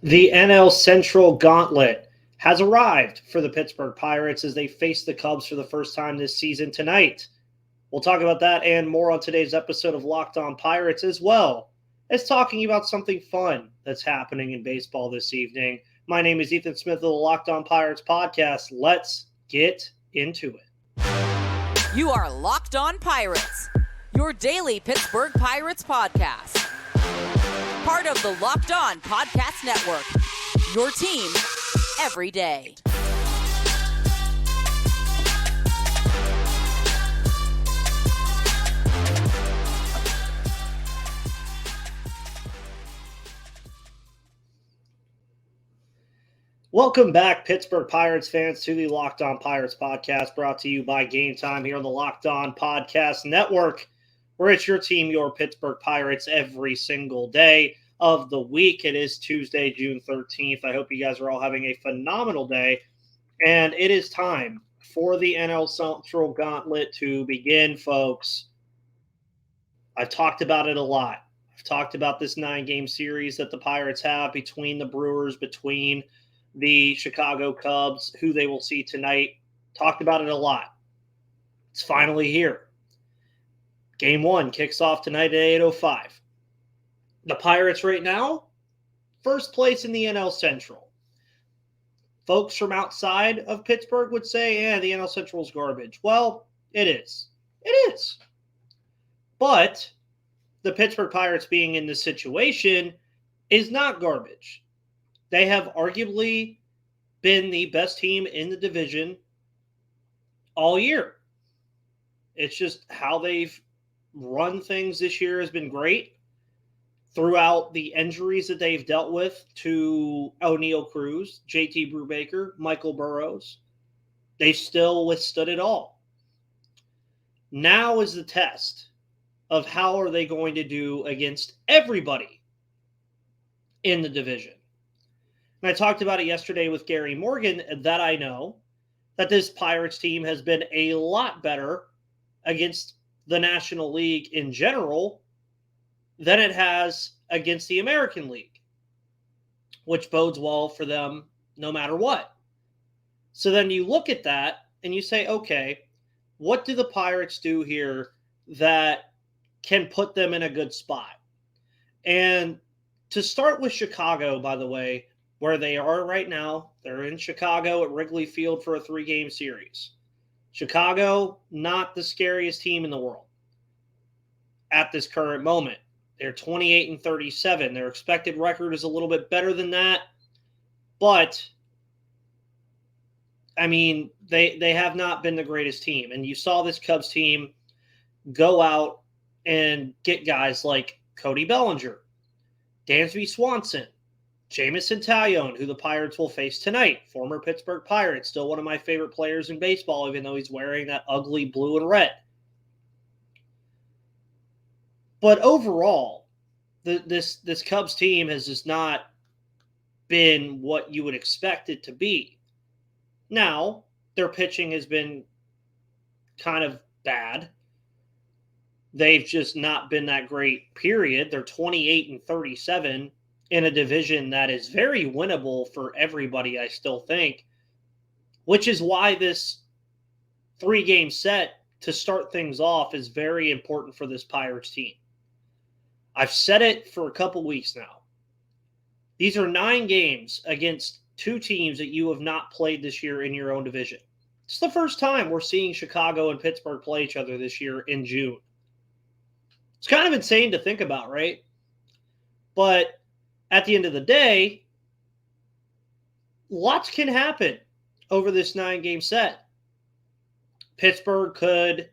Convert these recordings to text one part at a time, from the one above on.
The NL Central Gauntlet has arrived for the Pittsburgh Pirates as they face the Cubs for the first time this season tonight. We'll talk about that and more on today's episode of Locked On Pirates, as well as talking about something fun that's happening in baseball this evening. My name is Ethan Smith of the Locked On Pirates podcast. Let's get into it. You are Locked On Pirates, your daily Pittsburgh Pirates podcast. Part of the Locked On Podcast Network, your team every day. Welcome back, Pittsburgh Pirates fans, to the Locked On Pirates podcast, brought to you by Game Time here on the Locked On Podcast Network, where it's your team, your Pittsburgh Pirates, every single day of the week. It is Tuesday, June 13th. I hope you guys are all having a phenomenal day, and it is time for the NL Central Gauntlet to begin, folks. I've talked about it a lot. I've talked about this 9-game series that the Pirates have between the Brewers, between the Chicago Cubs, who they will see tonight. Talked about it a lot. It's finally here. Game 1 kicks off tonight at 8:05. The Pirates right now, first place in the NL Central. Folks from outside of Pittsburgh would say, the NL Central is garbage. Well, it is. It is. But the Pittsburgh Pirates being in this situation is not garbage. They have arguably been the best team in the division all year. It's just how they've run things this year has been great. Throughout the injuries that they've dealt with to O'Neal Cruz, JT Brubaker, Michael Burrows, they still withstood it all. Now is the test of how are they going to do against everybody in the division. And I talked about it yesterday with Gary Morgan, that I know that this Pirates team has been a lot better against the National League in general than it has against the American League, which bodes well for them no matter what. So then you look at that and you say, okay, what do the Pirates do here that can put them in a good spot? And to start with Chicago, by the way, where they are right now, they're in Chicago at Wrigley Field for a 3-game series. Chicago, not the scariest team in the world at this current moment. They're 28-37. Their expected record is a little bit better than that. But, I mean, they have not been the greatest team. And you saw this Cubs team go out and get guys like Cody Bellinger, Dansby Swanson, Jameson Taillon, who the Pirates will face tonight, former Pittsburgh Pirate, still one of my favorite players in baseball, even though he's wearing that ugly blue and red. But overall, this Cubs team has just not been what you would expect it to be. Now, their pitching has been kind of bad. They've just not been that great, period. They're 28-37 in a division that is very winnable for everybody, I still think, which is why this 3-game set to start things off is very important for this Pirates team. I've said it for a couple weeks now. These are 9 games against 2 teams that you have not played this year in your own division. It's the first time we're seeing Chicago and Pittsburgh play each other this year in June. It's kind of insane to think about, right? But at the end of the day, lots can happen over this 9-game set. Pittsburgh could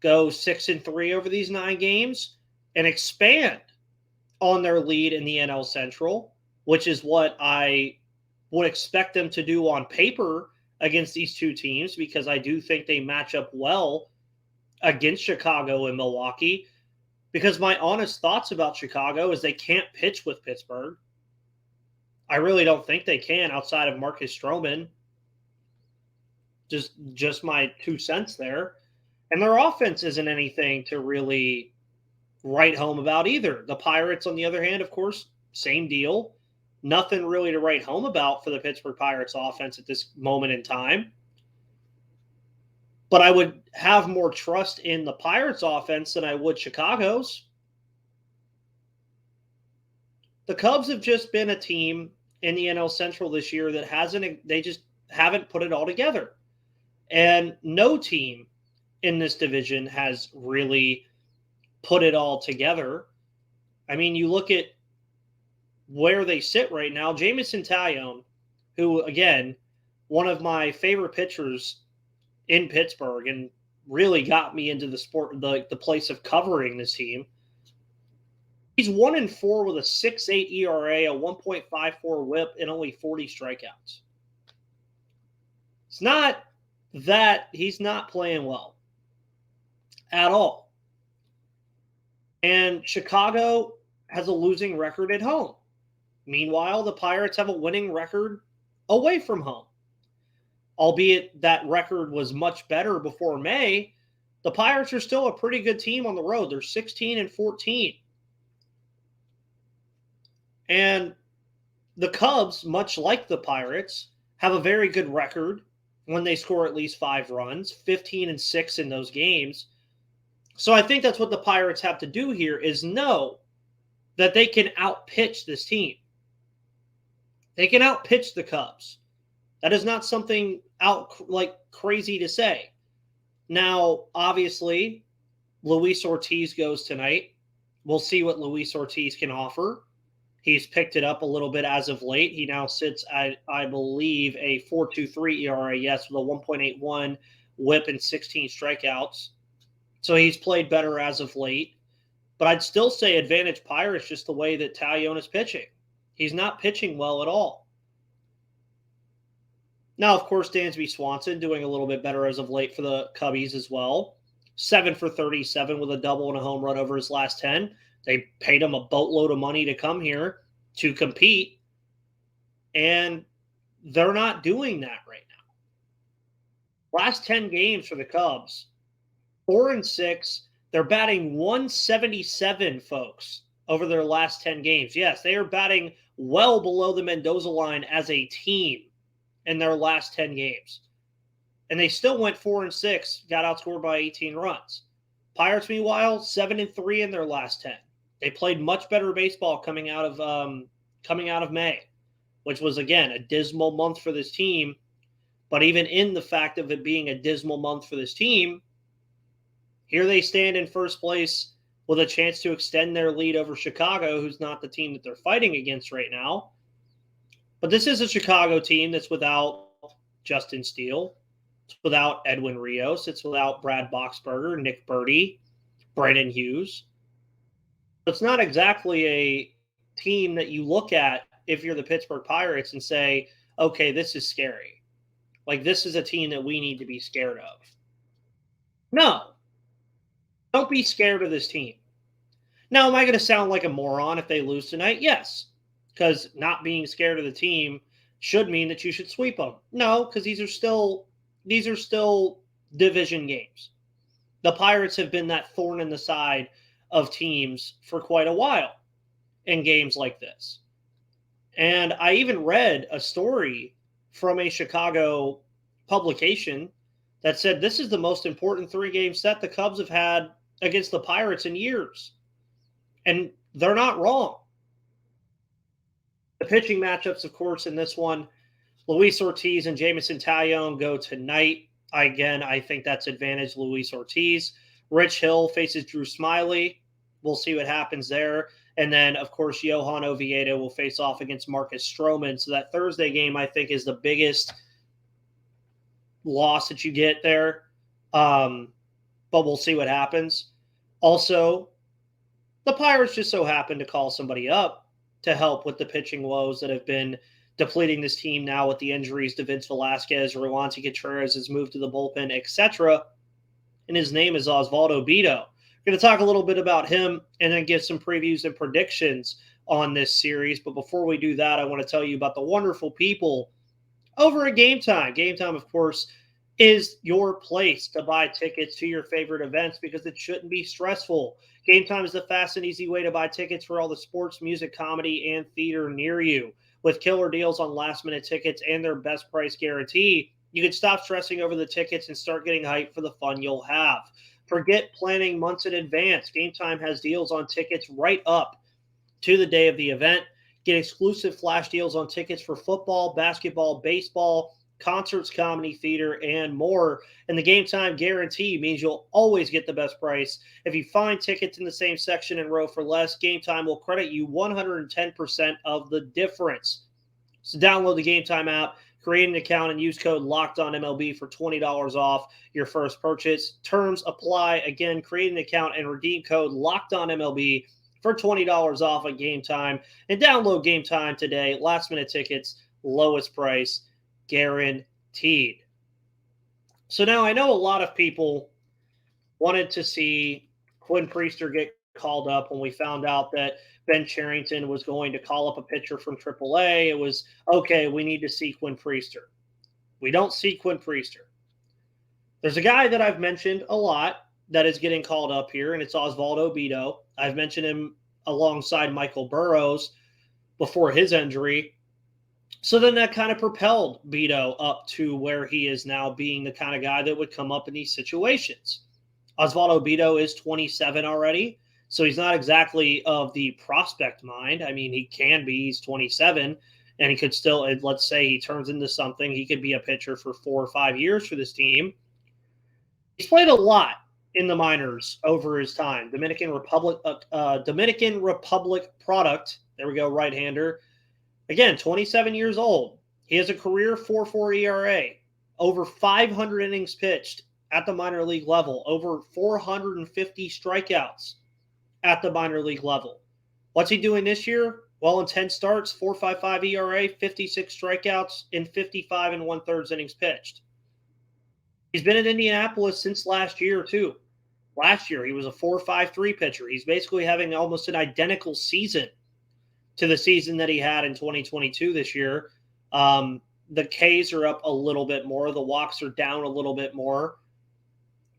go 6-3 over these 9 games and expand on their lead in the NL Central, which is what I would expect them to do on paper against these 2 teams, because I do think they match up well against Chicago and Milwaukee. Because my honest thoughts about Chicago is they can't pitch with Pittsburgh. I really don't think they can outside of Marcus Stroman. Just my 2 cents there. And their offense isn't anything to really write home about either. The Pirates, on the other hand, of course, same deal. nothing really to write home about for the Pittsburgh Pirates offense at this moment in time. But I would have more trust in the Pirates offense than I would Chicago's. The Cubs have just been a team in the NL Central this year that they just haven't put it all together. And no team in this division has really put it all together. I mean, you look at where they sit right now. Jameson Taillon, who, again, one of my favorite pitchers in Pittsburgh and really got me into the sport, the place of covering this team. He's 1-4 with a 6.8 ERA, a 1.54 WHIP, and only 40 strikeouts. It's not that he's not playing well at all. And Chicago has a losing record at home. Meanwhile, the Pirates have a winning record away from home. Albeit that record was much better before May, the Pirates are still a pretty good team on the road. They're 16-14. And the Cubs, much like the Pirates, have a very good record when they score at least 5 runs, 15-6 in those games. So I think that's what the Pirates have to do here is know that they can outpitch this team. They can outpitch the Cubs. That is not something crazy to say. Now, obviously, Luis Ortiz goes tonight. We'll see what Luis Ortiz can offer. He's picked it up a little bit as of late. He now sits at, I believe, a 4.23 ERA, yes, with a 1.81 WHIP and 16 strikeouts. So he's played better as of late. But I'd still say advantage Pirates just the way that Taillon is pitching. He's not pitching well at all. Now, of course, Dansby Swanson doing a little bit better as of late for the Cubbies as well. 7 for 37 with a double and a home run over his last 10. They paid him a boatload of money to come here to compete, and they're not doing that right now. Last 10 games for the Cubs, 4-6. They're batting 177, folks, over their last 10 games. Yes, they are batting well below the Mendoza line as a team in their last 10 games. And they still went 4-6, got outscored by 18 runs. Pirates, meanwhile, 7-3 in their last 10. They played much better baseball coming out of May, which was, again, a dismal month for this team. But even in the fact of it being a dismal month for this team, here they stand in first place with a chance to extend their lead over Chicago, who's not the team that they're fighting against right now. But this is a Chicago team that's without Justin Steele. It's without Edwin Rios. It's without Brad Boxberger, Nick Burdi, Brandon Hughes. It's not exactly a team that you look at if you're the Pittsburgh Pirates and say, okay, this is scary. Like, this is a team that we need to be scared of. No. Don't be scared of this team. Now, am I going to sound like a moron if they lose tonight? Yes. Because not being scared of the team should mean that you should sweep them. No, because these are still division games. The Pirates have been that thorn in the side of teams for quite a while in games like this. And I even read a story from a Chicago publication that said this is the most important 3-game set the Cubs have had against the Pirates in years. And they're not wrong. The pitching matchups, of course, in this one, Luis Ortiz and Jameson Taillon go tonight. Again, I think that's advantage Luis Ortiz. Rich Hill faces Drew Smyly. We'll see what happens there. And then, of course, Johan Oviedo will face off against Marcus Stroman. So that Thursday game, I think, is the biggest loss that you get there. But we'll see what happens. Also, the Pirates just so happen to call somebody up to help with the pitching woes that have been depleting this team now with the injuries to Vince Velasquez, Roansy Contreras has moved to the bullpen, etc. And his name is Osvaldo Bido. We're going to talk a little bit about him and then give some previews and predictions on this series. But before we do that, I want to tell you about the wonderful people over at Game Time. Game Time, of course, is your place to buy tickets to your favorite events because it shouldn't be stressful. Game Time is the fast and easy way to buy tickets for all the sports, music, comedy, and theater near you. with killer deals on last-minute tickets and their best price guarantee, you can stop stressing over the tickets and start getting hyped for the fun you'll have. Forget planning months in advance. Game Time has deals on tickets right up to the day of the event. Get exclusive flash deals on tickets for football, basketball, baseball, concerts, comedy, theater, and more. And the Game Time guarantee means you'll always get the best price. If you find tickets in the same section and row for less, Game Time will credit you 110% of the difference. So download the Game Time app, create an account, and use code LOCKEDONMLB for $20 off your first purchase. Terms apply. Again, create an account and redeem code LOCKEDONMLB for $20 off at Game Time. And download Game Time today. Last-minute tickets, lowest price, guaranteed. So now I know a lot of people wanted to see Quinn Priester get called up when we found out that Ben Cherington was going to call up a pitcher from AAA. It was, okay, we need to see Quinn Priester. We don't see Quinn Priester. There's a guy that I've mentioned a lot that is getting called up here, and it's Osvaldo Bido. I've mentioned him alongside Michael Burrows before his injury. So then that kind of propelled Bido up to where he is now, being the kind of guy that would come up in these situations. Osvaldo Bido is 27 already, so he's not exactly of the prospect mind. I mean, he can be. He's 27, and he could still, let's say he turns into something, he could be a pitcher for 4 or 5 years for this team. He's played a lot in the minors over his time. Dominican Republic product. There we go, right-hander. Again, 27 years old. He has a career 4.4 ERA, over 500 innings pitched at the minor league level, over 450 strikeouts at the minor league level. What's he doing this year? Well, in 10 starts, 4.55 ERA, 56 strikeouts, and 55 and 1/3 innings pitched. He's been in Indianapolis since last year, too. Last year, he was a 4.53 pitcher. He's basically having almost an identical season to the season that he had in 2022 this year. The Ks are up a little bit more. The walks are down a little bit more.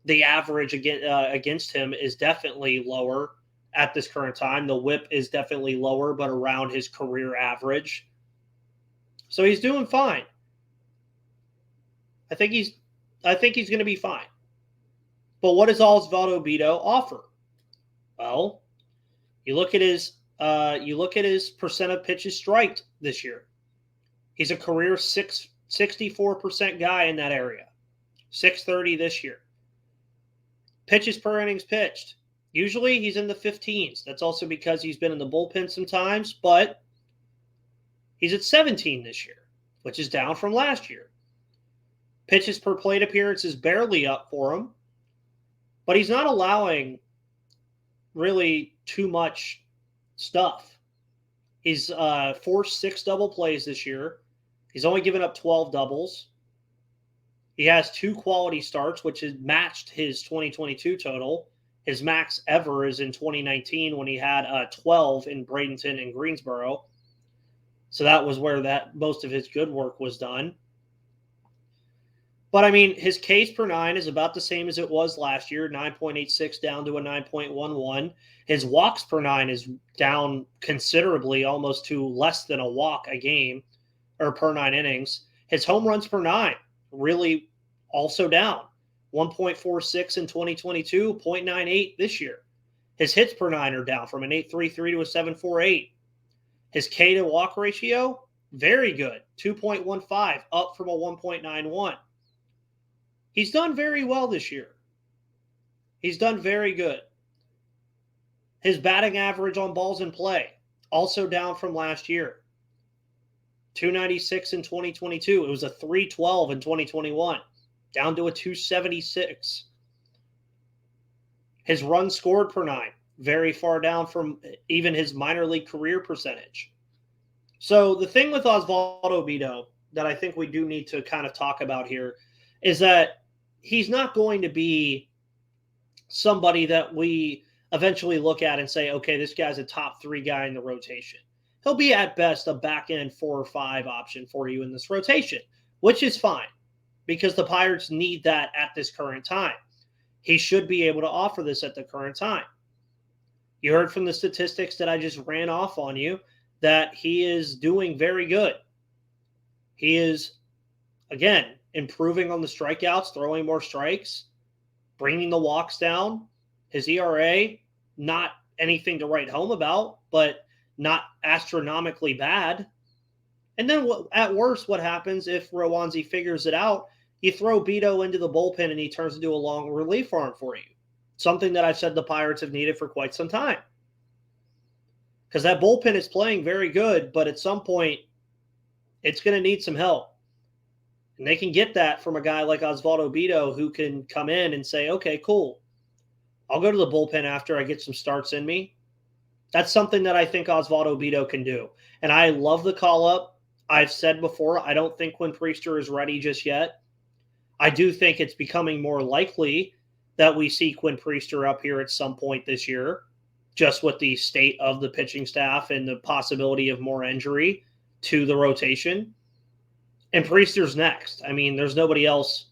The average against him is definitely lower at this current time. The whip is definitely lower, but around his career average. So he's doing fine. I think he's going to be fine. But what does Osvaldo Bido offer? Well, you look at his percent of pitches striked this year. He's a career 64% guy in that area. 630 this year. Pitches per innings pitched. Usually he's in the 15s. That's also because he's been in the bullpen sometimes, but he's at 17 this year, which is down from last year. Pitches per plate appearance is barely up for him, but he's not allowing really too much stuff. He's forced 6 double plays this year. He's only given up 12 doubles. He has 2 quality starts, which has matched his 2022 total. His max ever is in 2019 when he had 12 in Bradenton and Greensboro. So that was where most of his good work was done. But, I mean, his Ks per 9 is about the same as it was last year, 9.86 down to a 9.11. His walks per 9 is down considerably, almost to less than a walk a game, or per 9 innings. His home runs per 9 really also down. 1.46 in 2022, 0.98 this year. His hits per 9 are down from an 8.33 to a 7.48. His K to walk ratio, very good, 2.15, up from a 1.91. He's done very well this year. He's done very good. His batting average on balls in play, also down from last year. 296 in 2022. It was a 312 in 2021. Down to a 276. His runs scored per 9, very far down from even his minor league career percentage. So the thing with Osvaldo Bido that I think we do need to kind of talk about here is that he's not going to be somebody that we eventually look at and say, okay, this guy's a top 3 guy in the rotation. He'll be at best a back end 4 or 5 option for you in this rotation, which is fine because the Pirates need that at this current time. He should be able to offer this at the current time. You heard from the statistics that I just ran off on you that he is doing very good. He is, again, improving on the strikeouts, throwing more strikes, bringing the walks down. His ERA, not anything to write home about, but not astronomically bad. And then at worst, what happens if Roansy figures it out? You throw Beto into the bullpen and he turns into a long relief arm for you. Something that I've said the Pirates have needed for quite some time. Because that bullpen is playing very good, but at some point, it's going to need some help. And they can get that from a guy like Osvaldo Beto who can come in and say, okay, cool. I'll go to the bullpen after I get some starts in me. That's something that I think Osvaldo Beto can do. And I love the call-up. I've said before, I don't think Quinn Priester is ready just yet. I do think it's becoming more likely that we see Quinn Priester up here at some point this year, just with the state of the pitching staff and the possibility of more injury to the rotation. And Priester's next. I mean, there's nobody else,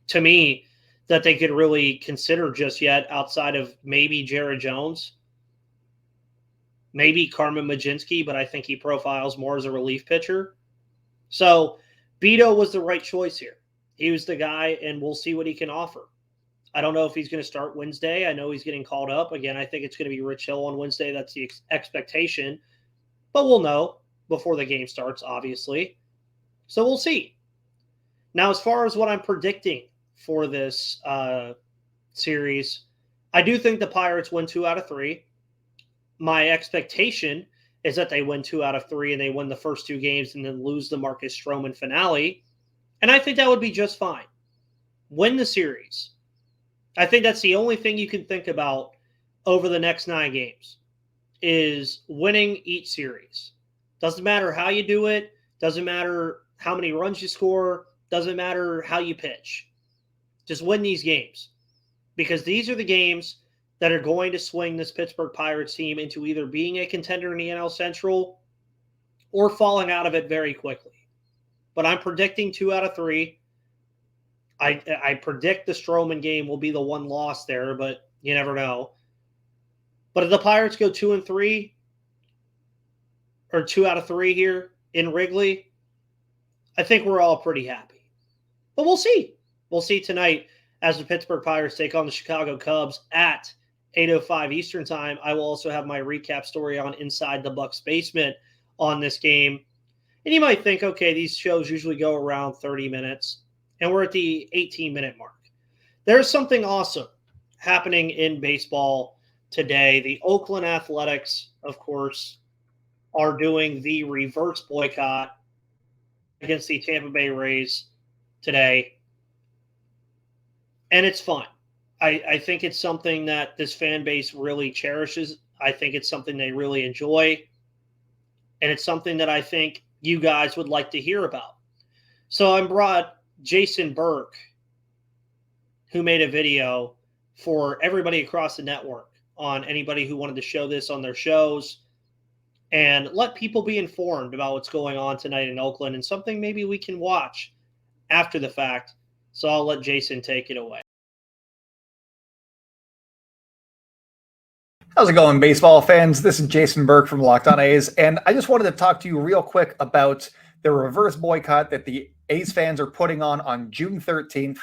to me, that they could really consider just yet outside of maybe Jared Jones, maybe Carmen Mlodzinski, but I think he profiles more as a relief pitcher. So Beto was the right choice here. He was the guy, and we'll see what he can offer. I don't know if he's going to start Wednesday. I know he's getting called up. Again, I think it's going to be Rich Hill on Wednesday. That's the expectation. But we'll know before the game starts, obviously. So we'll see. Now, as far as what I'm predicting for this series, I do think the Pirates win 2 out of 3. My expectation is that they win 2 out of 3 and they win the first 2 games and then lose the Marcus Stroman finale. And I think that would be just fine. Win the series. I think that's the only thing you can think about over the next 9 games is winning each series. Doesn't matter how you do it. Doesn't matter how many runs you score. Doesn't matter how you pitch. Just win these games. Because these are the games that are going to swing this Pittsburgh Pirates team into either being a contender in the NL Central or falling out of it very quickly. But I'm predicting 2 out of 3. I predict the Stroman game will be the one loss there, but you never know. But if the Pirates go 2 and 3, or 2 out of 3 here in Wrigley, I think we're all pretty happy. But we'll see. We'll see tonight as the Pittsburgh Pirates take on the Chicago Cubs at 8:05 Eastern Time. I will also have my recap story on Inside the Bucks Basement on this game. And you might think, okay, these shows usually go around 30 minutes, and we're at the 18-minute mark. There's something awesome happening in baseball today. The Oakland Athletics, of course, are doing the reverse boycott against the Tampa Bay Rays today. And it's fun. I think it's something that this fan base really cherishes. I think it's something they really enjoy. And it's something that I think you guys would like to hear about. So I brought Jason Burke, who made a video for everybody across the network on anybody who wanted to show this on their shows and let people be informed about what's going on tonight in Oakland and something maybe we can watch after the fact. So I'll let Jason take it away. How's it going, baseball fans? This is Jason Burke from Locked On A's, and I just wanted to talk to you real quick about the reverse boycott that the A's fans are putting on June 13th.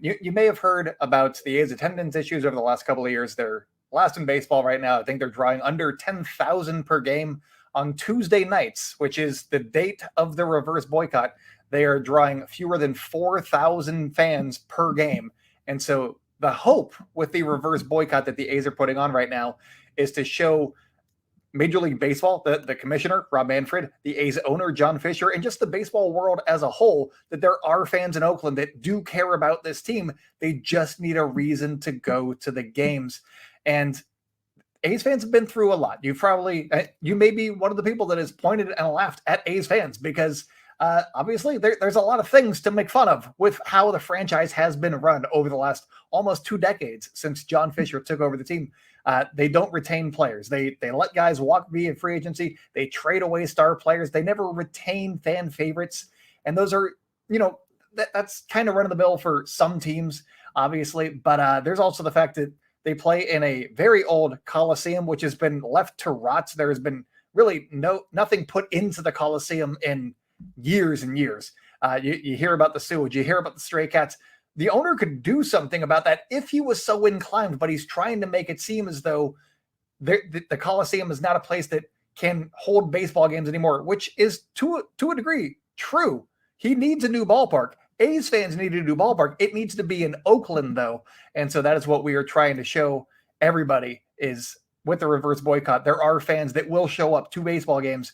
You may have heard about the A's attendance issues over the last couple of years. They're last in baseball right now. I think they're drawing under 10,000 per game on Tuesday nights, which is the date of the reverse boycott. They are drawing fewer than 4,000 fans per game. And so the hope with the reverse boycott that the A's are putting on right now is to show Major League Baseball, the commissioner, Rob Manfred, the A's owner, John Fisher, and just the baseball world as a whole, that there are fans in Oakland that do care about this team. They just need a reason to go to the games. And A's fans have been through a lot. You may be one of the people that has pointed and laughed at A's fans because obviously there's a lot of things to make fun of with how the franchise has been run over the last almost 2 decades since John Fisher took over the team. They don't retain players. They let guys walk via free agency. They trade away star players. They never retain fan favorites. And those are, that's kind of run of the mill for some teams, obviously. But there's also the fact that they play in a very old Coliseum, which has been left to rot. There has been really nothing put into the Coliseum in years and years. You hear about the sewage, you hear about the stray cats. The owner could do something about that if he was so inclined, but he's trying to make it seem as though the Coliseum is not a place that can hold baseball games anymore, which is to a degree true. He needs a new ballpark. A's fans need a new ballpark. It needs to be in Oakland, though. And so that is what we are trying to show everybody is with the reverse boycott. There are fans that will show up to baseball games.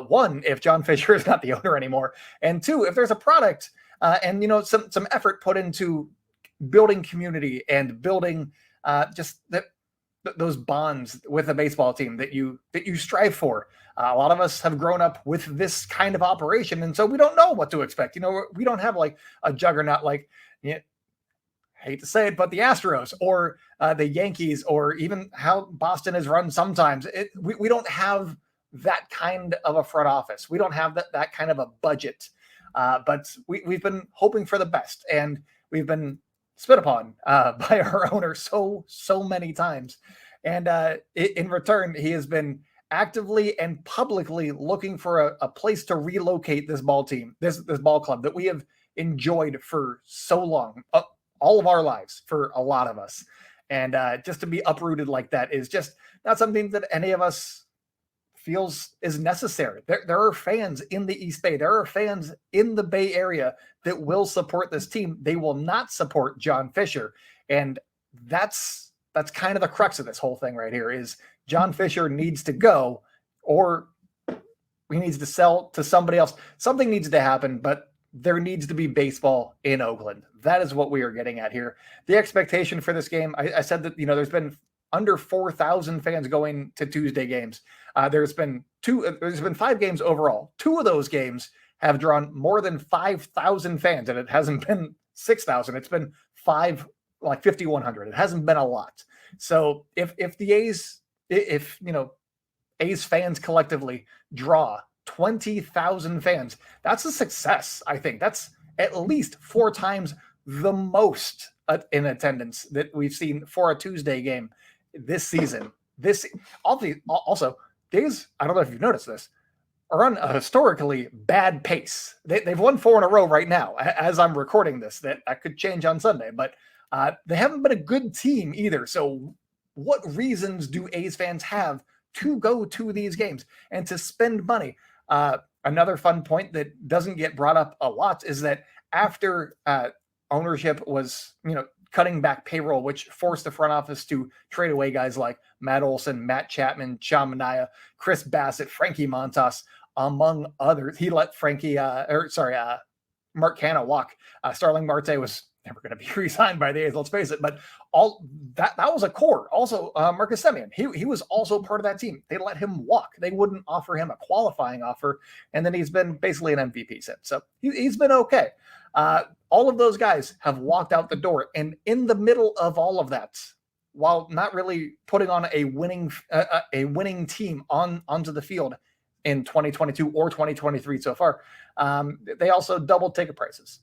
One, if John Fisher is not the owner anymore. And two, if there's a product and, some effort put into building community and building just those bonds with a baseball team that you strive for. A lot of us have grown up with this kind of operation, and so we don't know what to expect. We don't have like a juggernaut like, I hate to say it, but the Astros or the Yankees, or even how Boston is run sometimes. We don't have that kind of a front office. We don't have that kind of a budget, but we've been hoping for the best, and we've been spit upon by our owner so many times. And in return, he has been actively and publicly looking for a place to relocate this ball team, this ball club that we have enjoyed for so long, all of our lives, for a lot of us. And just to be uprooted like that is just not something that any of us feels is necessary. There are fans in the East Bay. There are fans in the Bay Area that will support this team. They will not support John Fisher. And that's kind of the crux of this whole thing right here is John Fisher needs to go, or he needs to sell to somebody else. Something needs to happen, but there needs to be baseball in Oakland. That is what we are getting at here. The expectation for this game, I said that, there's been under 4,000 fans going to Tuesday games. There's been 5 games overall. 2 of those games have drawn more than 5,000 fans, and it hasn't been 6,000. It's been 5,100. It hasn't been a lot. So if the A's, A's fans collectively draw 20,000 fans, that's a success. I think that's at least 4 times the most in attendance that we've seen for a Tuesday game this season. Also, A's, I don't know if you've noticed this, are on a historically bad pace. They've won 4 in a row right now as I'm recording this. That could change on Sunday, but they haven't been a good team either. So what reasons do A's fans have to go to these games and to spend money? Another fun point that doesn't get brought up a lot is that after ownership was, cutting back payroll, which forced the front office to trade away guys like Matt Olson, Matt Chapman, Sean Manaea, Chris Bassett, Frankie Montas, among others. He let Mark Canha walk. Starling Marte was never going to be re-signed by the A's, let's face it. But all that was a core. Also, Marcus Semien, he was also part of that team. They let him walk. They wouldn't offer him a qualifying offer, and then he's been basically an MVP since. So he's been okay. All of those guys have walked out the door, and in the middle of all of that, while not really putting on a winning team onto the field in 2022 or 2023 so far, they also doubled ticket prices.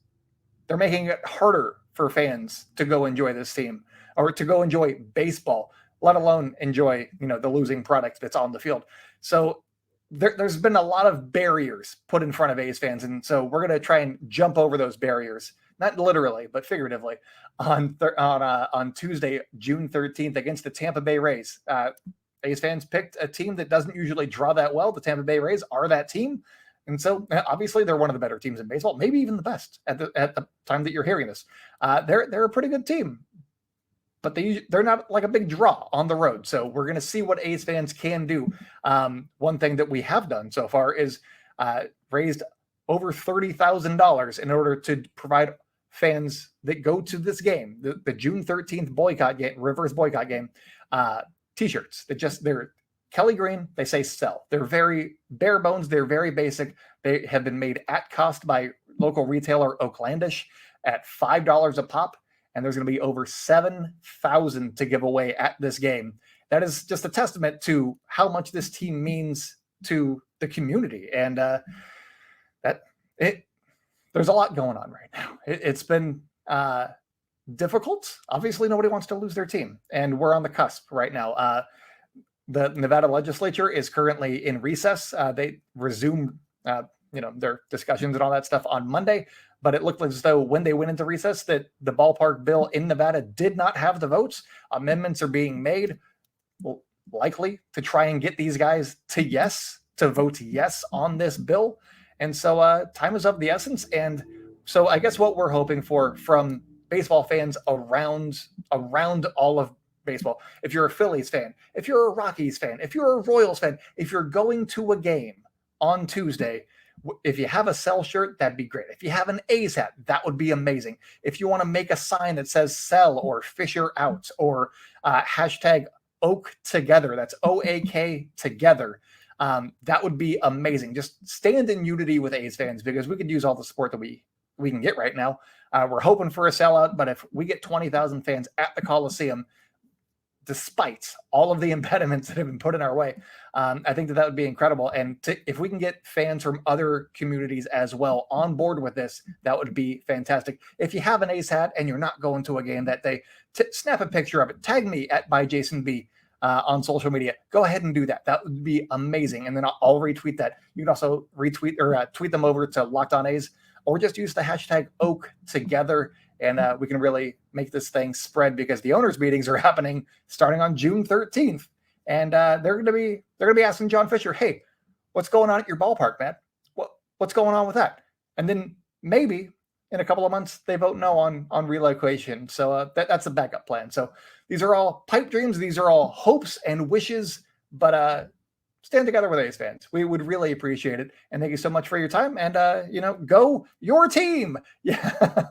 They're making it harder for fans to go enjoy this team or to go enjoy baseball, let alone enjoy, the losing product that's on the field. So there's been a lot of barriers put in front of A's fans. And so we're going to try and jump over those barriers, not literally, but figuratively on Tuesday, June 13th against the Tampa Bay Rays. A's fans picked a team that doesn't usually draw that well. The Tampa Bay Rays are that team. And so obviously they're one of the better teams in baseball, maybe even the best at the time that you're hearing this. They're a pretty good team, but they're not like a big draw on the road. So we're going to see what A's fans can do. One thing that we have done so far is raised over $30,000 in order to provide fans that go to this game, the June 13th boycott game, reverse boycott game, t-shirts they're Kelly Green, they say sell. They're very bare bones. They're very basic. They have been made at cost by local retailer Oaklandish at $5 a pop. And there's going to be over 7,000 to give away at this game. That is just a testament to how much this team means to the community. And there's a lot going on right now. It's been difficult. Obviously, nobody wants to lose their team. And we're on the cusp right now. The Nevada legislature is currently in recess. They resumed, their discussions and all that stuff on Monday, but it looked as though when they went into recess that the ballpark bill in Nevada did not have the votes. Amendments are being made, likely to try and get these guys to vote yes on this bill. And so time is of the essence. And so I guess what we're hoping for from baseball fans around all of baseball, if you're a Phillies fan, if you're a Rockies fan, if you're a Royals fan, if you're going to a game on Tuesday, if you have a Sell shirt, that'd be great. If you have an A's hat, that would be amazing. If you want to make a sign that says Sell or Fisher out or hashtag Oak Together, that's OAK Together, that would be amazing. Just stand in unity with A's fans because we could use all the support that we can get right now. We're hoping for a sellout, but if we get 20,000 fans at the Coliseum, despite all of the impediments that have been put in our way, I think that would be incredible. And if we can get fans from other communities as well on board with this, that would be fantastic. If you have an Ace hat and you're not going to a game that day, snap a picture of it. Tag me at @ByJasonB on social media. Go ahead and do that. That would be amazing. And then I'll retweet that. You can also retweet or tweet them over to Locked On A's, or just use the hashtag Oak Together. And we can really make this thing spread because the owners' meetings are happening starting on June 13th. And they're going to be asking John Fisher, hey, what's going on at your ballpark, man? What's going on with that? And then maybe in a couple of months, they vote no on relocation. So that's a backup plan. So these are all pipe dreams. These are all hopes and wishes, but stand together with A's fans. We would really appreciate it. And thank you so much for your time. And, go your team. Yeah.